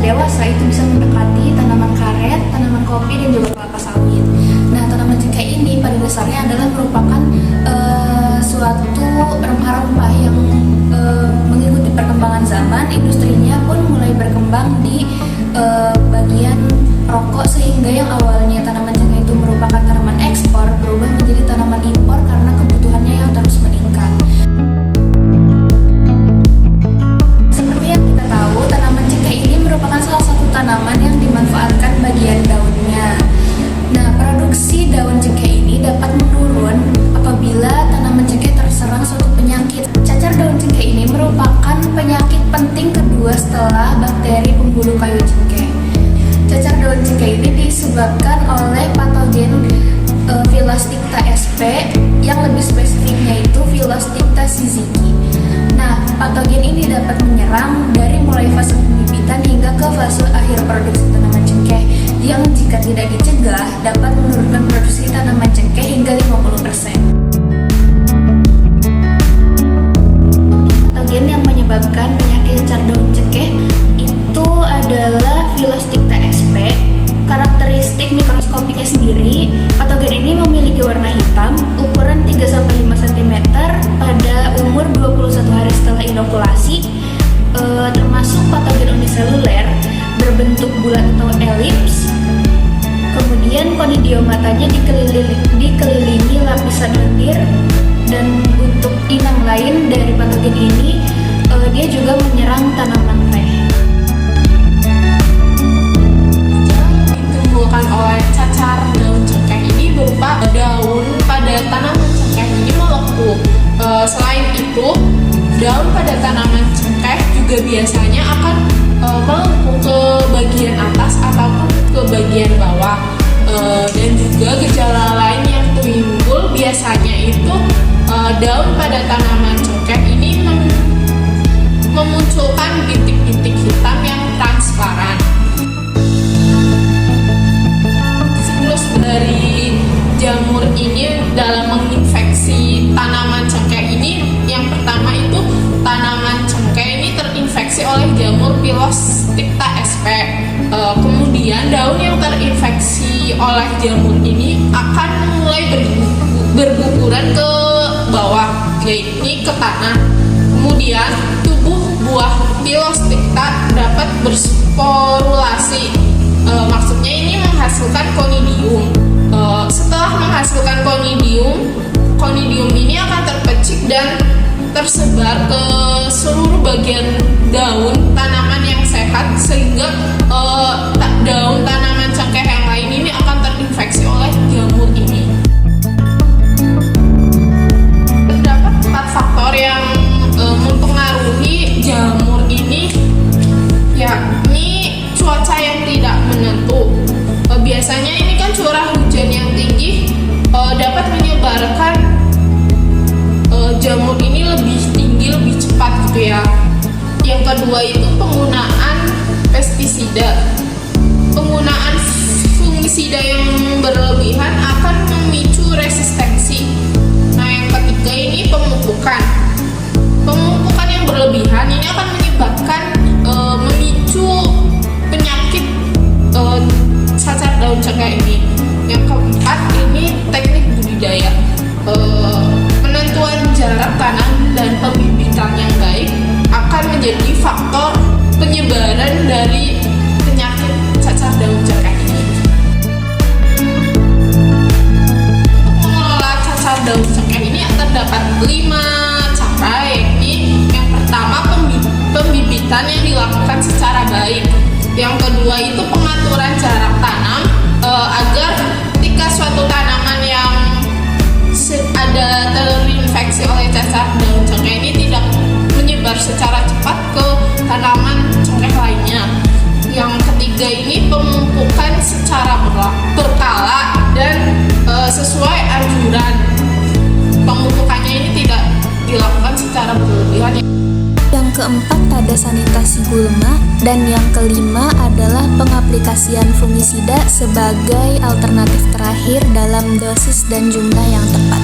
dewasa itu bisa mendekati tanaman karet, tanaman kopi, dan juga kelapa sawit. Nah, tanaman cengkeh ini pada dasarnya adalah merupakan suatu rempah-rempah yang mengikuti perkembangan zaman. Industrinya pun mulai berkembang di bagian rokok, sehingga yang awalnya tanaman cengkeh itu merupakan tanaman ekspor berubah menjadi tanaman impor karena kebutuhannya yang terus meningkat. Seperti yang kita tahu, tanaman cengkeh ini merupakan salah satu tanaman yang dimanfaatkan bagian daunnya. Nah, produksi daun cengkeh ini dapat menurun apabila tanaman cengkeh terserang suatu penyakit. Cacar daun cengkeh ini merupakan penyakit penting kedua setelah bakteri pembuluh kayu cengkeh. Cacar daun cengkeh ini disebabkan oleh patogen Phyllostycta sp, yang lebih spesifiknya itu Phyllostycta syzygium. Nah, patogen ini dapat menyerang dari mulai fase pembibitan hingga ke fase akhir produksi tanaman cengkeh, yang jika tidak dicegah dapat menurunkan produksi tanaman cengkeh hingga 50%. Patogen yang menyebabkan penyakit cacar daun cengkeh itu adalah Phyllostycta sp. Karakteristik mikroskopiknya sendiri, patogen ini memiliki warna hitam, ukuran 3-5 cm pada umur 21 hari setelah inokulasi, termasuk patogen uniseluler, berbentuk bulat atau elips. Kemudian konidiomatanya dikelilingi lapisan lendir, dan untuk inang lain dari patogen ini, dia juga menyerang tanaman teh. Oleh cacar daun cengkeh ini berupa daun pada tanaman cengkeh ini melepuh. Selain itu, daun pada tanaman cengkeh juga biasanya akan melepuh ke bagian atas ataupun ke bagian bawah. Dan juga gejala lain yang timbul biasanya itu daun pada tanaman cengkeh ini memunculkan bintik-bintik hitam yang transparan. Dari jamur ini dalam menginfeksi tanaman cengkeh ini, yang pertama itu tanaman cengkeh ini terinfeksi oleh jamur Phyllostycta sp. Kemudian daun yang terinfeksi oleh jamur ini akan mulai berguguran ke bawah, yaitu ke tanah. Kemudian tubuh buah Phyllostycta dapat bersporulasi. Maksudnya ini menghasilkan conidium. Setelah menghasilkan conidium ini akan terpecik dan tersebar ke seluruh bagian daun tanaman yang sehat, sehingga daun tanaman cengkeh yang lain ini akan terinfeksi oleh jamur ini. Terdapat 4 faktor yang mempengaruhi jamur ini, yakni cuaca yang tidak menentu. Biasanya ini kan curah hujan yang tinggi dapat menyebarkan jamur ini lebih tinggi, lebih cepat gitu ya. Yang kedua itu penggunaan pestisida. Penggunaan fungisida yang berlebihan akan memicu resistensi. Nah, yang ketiga ini pemupukan. Pemupukan yang berlebihan ini akan menyebabkan memicu penyakit cacar daun cengkeh ini. Yang keempat ini teknik budidaya. Penentuan jarak tanam dan pembibitan yang baik akan menjadi faktor penyebaran dari penyakit cacar daun cengkeh ini. Untuk mengelola cacar daun cengkeh ini terdapat 5 cara, yakni yang pertama pembibitan yang dilakukan secara baik. Yang kedua itu pengaturan jarak tanam agar ketika suatu tanaman yang ada terinfeksi oleh cacar daun cengkeh ini tidak menyebar secara cepat ke tanaman cengkeh lainnya. Yang ketiga ini pemupukan secara berkala dan sesuai anjuran. Pemupukannya ini tidak dilakukan secara berlebihan. Yang keempat ada sanitasi gulma, dan yang kelima adalah pengaplikasian fungisida sebagai alternatif terakhir dalam dosis dan jumlah yang tepat.